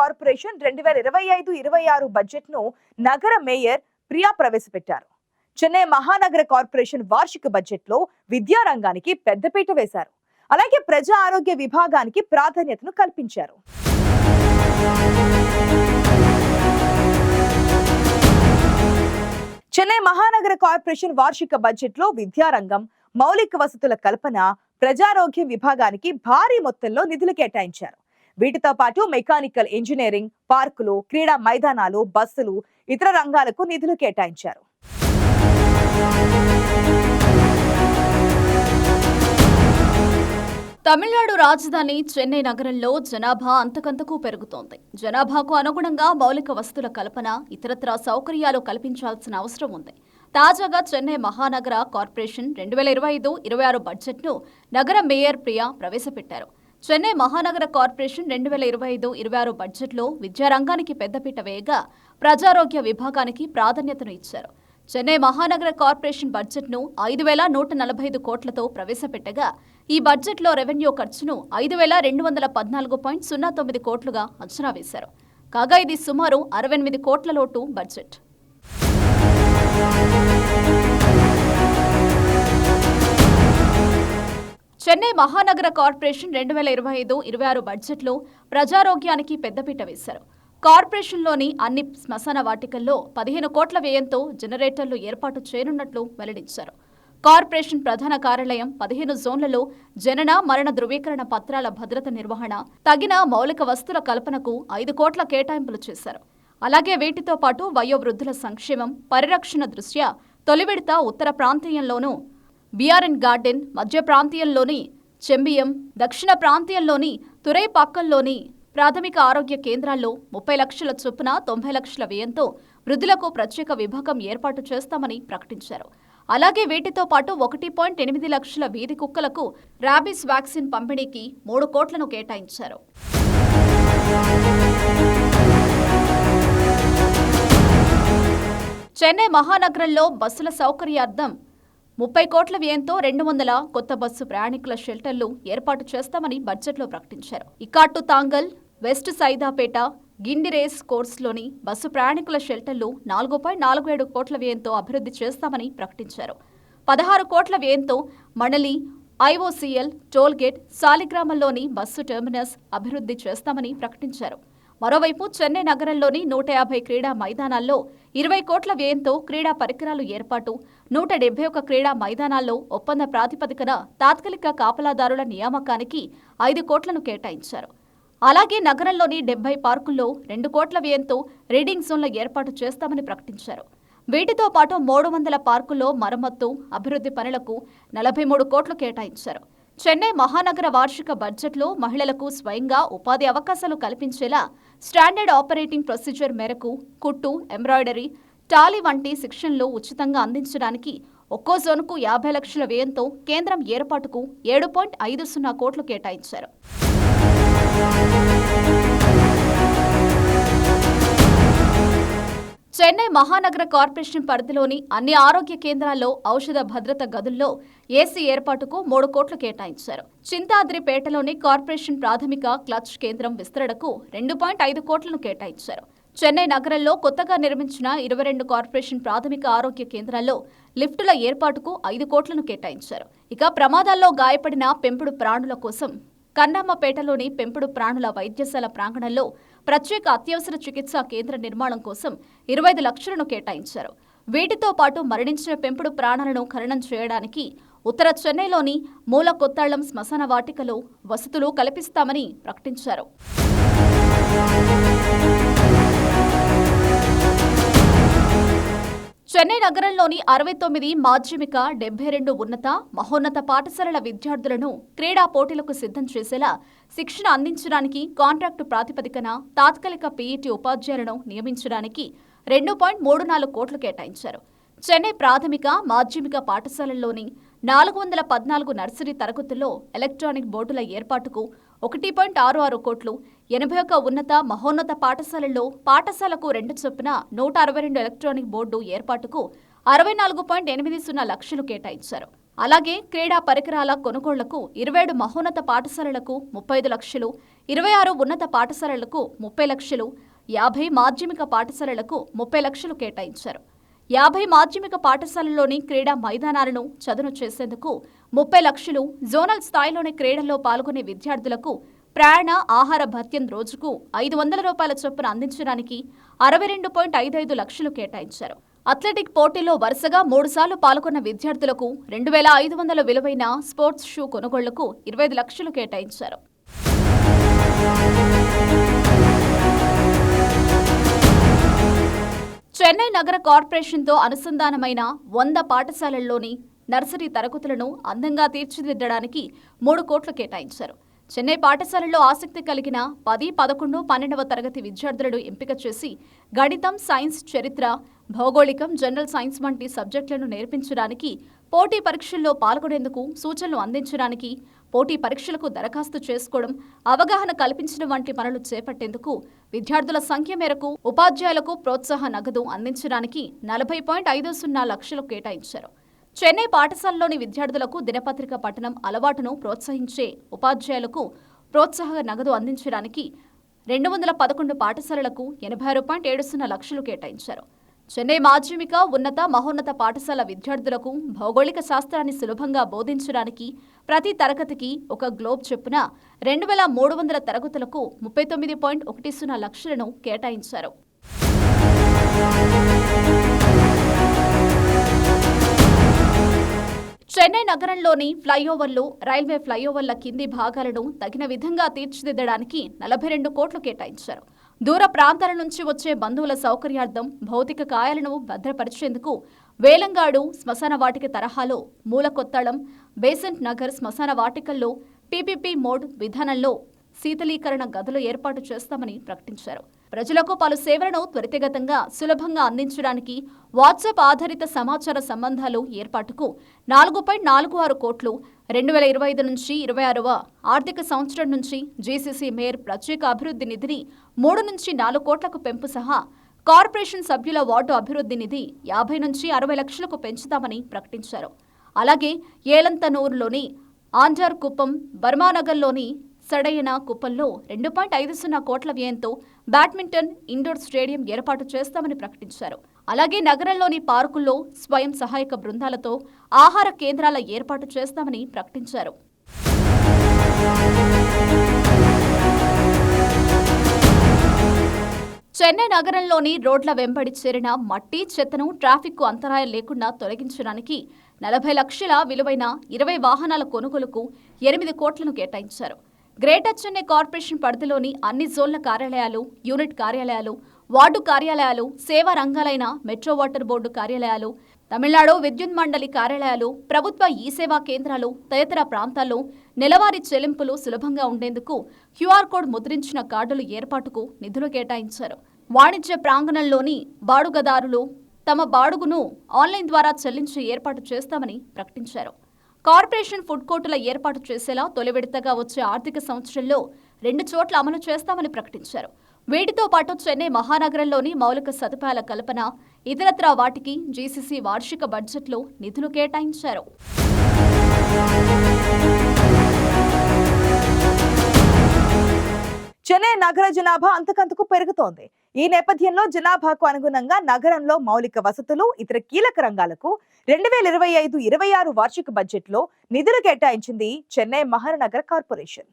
Corporation 2025-26 బడ్జెట్ను నగర mayor Priya ప్రవేశపెట్టారు. చెన్నై మహానగర కార్పొరేషన్ వార్షిక బడ్జెట్లో విద్యా రంగానికి పెద్దపీట వేశారు. అలాగే ప్రజా ఆరోగ్య విభాగానికి ప్రాధాన్యతను కల్పించారు. చెన్నై మహానగర కార్పొరేషన్ వార్షిక బడ్జెట్లో విద్యారంగం, మౌలిక వసతుల కల్పన, ప్రజారోగ్య విభాగానికి భారీ మొత్తంలో నిధులు కేటాయించారు. వీటితో పాటు మెకానికల్ ఇంజనీరింగ్, పార్కులు, క్రీడా మైదానాలు, బస్సులు, ఇతర రంగాలకు నిధులు కేటాయించారు. తమిళనాడు రాజధాని చెన్నై నగరంలో జనాభా అంతకంతకు పెరుగుతోంది. జనాభాకు అనుగుణంగా మౌలిక వసతుల కల్పన, ఇతరత్రా సౌకర్యాలు కల్పించాల్సిన అవసరం ఉంది. తాజాగా చెన్నై మహానగర కార్పొరేషన్ 2025-26 బడ్జెట్ను నగర మేయర్ ప్రియా ప్రవేశపెట్టారు. చెన్నై మహానగర కార్పొరేషన్ 2025-26 బడ్జెట్లో విద్యారంగానికి పెద్దపీట వేయగా ప్రజారోగ్య విభాగానికి ప్రాధాన్యతను ఇచ్చారు. చెన్నై మహానగర కార్పొరేషన్ బడ్జెట్ను 5,145 కోట్లతో ప్రవేశపెట్టగా ఈ బడ్జెట్లో రెవెన్యూ ఖర్చును 5,214.09 కోట్లుగా అంచనా వేశారు. కాగా ఇది సుమారు 68 కోట్ల లోటు బడ్జెట్. చెన్నై మహానగర కార్పొరేషన్ 2025-26 బడ్జెట్లో ప్రజారోగ్యానికి పెద్దపీట వేశారు. కార్పొరేషన్లోని అన్ని శ్మశాన వాటికల్లో 15 కోట్ల వ్యయంతో జనరేటర్లు ఏర్పాటు చేయనున్నట్లు వెల్లడించారు. కార్పొరేషన్ ప్రధాన కార్యాలయం 15 జోన్లలో జనన, మరణ ధృవీకరణ పత్రాల భద్రత నిర్వహణ, తగిన మౌలిక వస్తువుల కల్పనకు 5 కోట్ల కేటాయింపులు చేశారు. అలాగే వీటితో పాటు వయోవృద్ధుల సంక్షేమం, పరిరక్షణ దృష్ట్యా తొలి విడత ఉత్తర ప్రాంతీయంలోనూ, బిఆర్ఎన్ గార్డెన్, మధ్య ప్రాంతీయంలోని చెంబియం, దక్షిణ ప్రాంతీయంలోని తురైపాక్కల్లోని ప్రాథమిక ఆరోగ్య కేంద్రాల్లో 30 లక్షల చొప్పున 90 లక్షల వ్యయంతో వృద్ధులకు ప్రత్యేక విభాగం ఏర్పాటు చేస్తామని ప్రకటించారు. అలాగే వీటితో పాటు 1.8 లక్షల వీధి కుక్కలకు ర్యాబీస్ వ్యాక్సిన్ పంపిణీకి 3 కోట్లను కేటాయించారు. చెన్నై మహానగరంలో బస్సుల సౌకర్యార్థం 30 కోట్ల వ్యయంతో 200 కొత్త బస్సు ప్రయాణికుల షెల్టర్లు ఏర్పాటు చేస్తామని బడ్జెట్లో ప్రకటించారు. ఇకాట్టు Thangal, west Saidapeta, Guindy race కోర్సులోని bus ప్రయాణికుల షెల్టర్లు 4.47 కోట్ల వ్యయంతో అభివృద్ధి చేస్తామని ప్రకటించారు. 16 కోట్ల వ్యయంతో మండలి, ఐఓసీఎల్, టోల్గేట్, సాలిగ్రామంలోని బస్సు టెర్మినస్ అభివృద్ధి చేస్తామని ప్రకటించారు. మరోవైపు చెన్నై నగరంలోని 150 క్రీడా మైదానాల్లో 20 కోట్ల వ్యయంతో క్రీడా పరికరాలు ఏర్పాటు, 171 క్రీడా మైదానాల్లో ఒప్పంద ప్రాతిపదికన తాత్కాలిక కాపలాదారుల నియామకానికి 5 కోట్లను కేటాయించారు. అలాగే నగరంలోని 70 పార్కుల్లో 2 కోట్ల వ్యయంతో రీడింగ్ జోన్ల ఏర్పాటు చేస్తామని ప్రకటించారు. వీటితో పాటు 300 పార్కుల్లో మరమ్మత్తు, అభివృద్ధి పనులకు 43 కోట్లు కేటాయించారు. చెన్నై మహానగర వార్షిక బడ్జెట్లో మహిళలకు స్వయంగా ఉపాధి అవకాశాలు కల్పించేలా స్టాండర్డ్ ఆపరేటింగ్ ప్రొసీజర్ మేరకు కుట్టు, ఎంబ్రాయిడరీ, టాలీ వంటి శిక్షణలు ఉచితంగా అందించడానికి ఒక్కో జోన్కు 50 లక్షల వ్యయంతో కేంద్రం ఏర్పాటుకు 7.50 కోట్లు కేటాయించారు. చెన్నై మహానగర కార్పొరేషన్ పరిధిలోని అన్ని ఆరోగ్య కేంద్రాల్లో ఔషధ భద్రత గదుల్లో ఏసీ ఏర్పాటుకు 3 కోట్లు కేటాయించారు. చింతాద్రిపేటలోని కార్పొరేషన్ ప్రాథమిక క్లచ్ కేంద్రం విస్తరణకు 2.5 కోట్లను కేటాయించారు. చెన్నై నగరంలో కొత్తగా నిర్మించిన 22 కార్పొరేషన్ ప్రాథమిక ఆరోగ్య కేంద్రాల్లో లిఫ్టుల ఏర్పాటుకు 5 కోట్లను కేటాయించారు. ఇక ప్రమాదాల్లో గాయపడిన పెంపుడు ప్రాణుల కోసం కన్నమ్మపేటలోని పెంపుడు ప్రాణుల వైద్యశాల ప్రాంగణంలో ప్రత్యేక అత్యవసర చికిత్సా కేంద్ర నిర్మాణం కోసం 25 లక్షలను కేటాయించారు. వీటితో పాటు మరణించిన పెంపుడు ప్రాణాలను ఖననం చేయడానికి ఉత్తర చెన్నైలోని మూల కొత్తాళ్లం శ్మశాన వాటికలో వసతులు కల్పిస్తామని ప్రకటించారు. చెన్నై నగరంలోని 69 మాధ్యమిక, 72 ఉన్నత, మహోన్నత పాఠశాలల విద్యార్థులను క్రీడా పోటీలకు సిద్ధం చేసేలా శిక్షణ అందించడానికి కాంట్రాక్టు ప్రాతిపదికన తాత్కాలిక పీఈటీ ఉపాధ్యాయులను నియమించడానికి 2.34 కోట్లు కేటాయించారు. చెన్నై ప్రాథమిక, మాధ్యమిక పాఠశాలల్లోని 414 నర్సరీ తరగతుల్లో ఎలక్ట్రానిక్ బోర్డుల ఏర్పాటుకు 1.66 కోట్లు, 81 ఉన్నత, మహోన్నత పాఠశాలల్లో పాఠశాలకు 2 చొప్పున 162 ఎలక్ట్రానిక్ బోర్డు ఏర్పాటుకు 64.80 లక్షలు కేటాయించారు. అలాగే క్రీడా పరికరాల కొనుగోళ్లకు 27 మహోన్నత పాఠశాలలకు 35 లక్షలు, 26 ఉన్నత పాఠశాలలకు 30 లక్షలు, 50 మాధ్యమిక పాఠశాలలకు 30 లక్షలు కేటాయించారు. 50 మాధ్యమిక పాఠశాలల్లోని క్రీడా మైదానాలను చదును చేసేందుకు 30 లక్షలు, జోనల్ స్థాయిలోని క్రీడల్లో పాల్గొనే విద్యార్థులకు ప్రయాణ ఆహార భత్యం రోజుకు 500 రూపాయల చొప్పున అందించడానికి 62.55 లక్షలు కేటాయించారు. అథ్లెటిక్ పోటీలో వరుసగా 3 సార్లు పాల్గొన్న విద్యార్థులకు 2500 విలువైన స్పోర్ట్స్ షూ కొనుగోళ్లకు 25 లక్షలు కేటాయించారు. చెన్నై నగర కార్పొరేషన్తో అనుసంధానమైన 100 పాఠశాలల్లోని నర్సరీ తరగతులను అందంగా తీర్చిదిద్దడానికి 3 కోట్లు కేటాయించారు. చెన్నై పాఠశాలలో ఆసక్తి కలిగిన 10, 11, 12వ తరగతి విద్యార్థులను ఎంపిక చేసి గణితం, సైన్స్, చరిత్ర, భౌగోళికం, జనరల్ సైన్స్ వంటి సబ్జెక్టులను నేర్పించడానికి, పోటీ పరీక్షల్లో పాల్గొనేందుకు సూచనలు అందించడానికి, పోటీ పరీక్షలకు దరఖాస్తు చేసుకోవడం, అవగాహన కల్పించడం వంటి పనులు చేపట్టేందుకు విద్యార్థుల సంఖ్య మేరకు ఉపాధ్యాయులకు ప్రోత్సాహ నగదు అందించడానికి 40.50 లక్షలు కేటాయించారు. చెన్నై పాఠశాలలోని విద్యార్థులకు దినపత్రిక పఠనం అలవాటును ప్రోత్సహించే ఉపాధ్యాయులకు ప్రోత్సాహ నగదు అందించడానికి 211 పాఠశాలలకు 86.70 లక్షలు కేటాయించారు. చెన్నై మాధ్యమిక, ఉన్నత, మహోన్నత పాఠశాల విద్యార్థులకు భౌగోళిక శాస్త్రాన్ని సులభంగా బోధించడానికి ప్రతి తరగతికి ఒక గ్లోబ్ చొప్పున 2300 తరగతులకు 39.10 లక్షలను కేటాయించారు. చెన్నై నగరంలోని ఫ్లైఓవర్లు, రైల్వే ఫ్లైఓవర్ల కింది భాగాలను తగిన విధంగా తీర్చిదిద్దడానికి 42 కోట్లు కేటాయించారు. దూర ప్రాంతాల నుంచి వచ్చే బంధువుల సౌకర్యార్థం భౌతిక కాయాలను భద్రపరిచేందుకు వేలంగాడు శ్మశాన వాటిక తరహాలో మూలకొత్తళం, బేసెంట్ నగర్ శ్మశాన వాటికల్లో పీపీపీ మోడ్ విధానంలో శీతలీకరణ గదులు ఏర్పాటు చేస్తామని ప్రకటించారు. ప్రజలకు పలు సేవలను త్వరితగతంగా, సులభంగా అందించడానికి వాట్సాప్ ఆధారిత సమాచార సంబంధాలు ఏర్పాటుకు 4.46 కోట్లు, 2025 నుంచి 26వ ఆర్థిక సంవత్సరం నుంచి జీసీసీ మేయర్ ప్రత్యేక అభివృద్ధి నిధిని 3 నుంచి 4 కోట్లకు పెంపు సహా కార్పొరేషన్ సభ్యుల వార్డు అభివృద్ధి నిధి 50 నుంచి 60 లక్షలకు పెంచుతామని ప్రకటించారు. అలాగే ఏలంతనూరులోని ఆంజార్ కుప్పం, బర్మానగర్లోని సడయన కుప్పంలో 2.50 కోట్ల వ్యయంతో బ్యాడ్మింటన్ ఇండోర్ స్టేడియం ఏర్పాటు చేస్తామని ప్రకటించారు. అలాగే నగరంలోని పార్కుల్లో స్వయం సహాయక బృందాలతో ఆహార కేంద్రాల ఏర్పాటు చేస్తామని ప్రకటించారు. చెన్నై నగరంలోని రోడ్ల వెంబడి చేరిన మట్టి, చెత్తను ట్రాఫిక్కు అంతరాయం లేకుండా తొలగించడానికి 40 లక్షల విలువైన 20 వాహనాల కొనుగోలుకు 8 కోట్లను కేటాయించారు. గ్రేటర్ చెన్నై కార్పొరేషన్ పరిధిలోని అన్ని జోన్ల కార్యాలయాలు, యూనిట్ కార్యాలయాలు, వార్డు కార్యాలయాలు, సేవా రంగాలైన మెట్రో వాటర్ బోర్డు కార్యాలయాలు, తమిళనాడు విద్యుత్ మండలి కార్యాలయాలు, ప్రభుత్వ ఈ-సేవా కేంద్రాలు తదితర ప్రాంతాల్లో నెలవారీ చెల్లింపులు సులభంగా ఉండేందుకు క్యూఆర్ కోడ్ ముద్రించిన కార్డుల ఏర్పాటుకు నిధులు కేటాయించారు. వాణిజ్య ప్రాంగణంలోని బాడుగదారులు తమ బాడుగును ఆన్లైన్ ద్వారా చెల్లించే ఏర్పాటు చేస్తామని ప్రకటించారు. కార్పొరేషన్ ఫుడ్ కోర్టుల ఏర్పాటు చేసేలా తొలి విడతగా వచ్చే ఆర్థిక సంవత్సరంలో 2 చోట్ల అమలు చేస్తామని ప్రకటించారు. వీటితో పాటు చెన్నై మహానగరంలోని మౌలిక సదుపాయాల కల్పన, ఇతరత్రా వాటికి జీసీసీ వార్షిక బడ్జెట్లో నిధులు కేటాయించారు. చెన్నై నగర జనాభా అంతకంతకు పెరుగుతోంది. ఈ నేపథ్యంలో జనాభాకు అనుగుణంగా నగరంలో మౌలిక వసతులు, ఇతర కీలక రంగాలకు 2025-26 వార్షిక బడ్జెట్లో నిధులు కేటాయించింది చెన్నై మహానగర కార్పొరేషన్.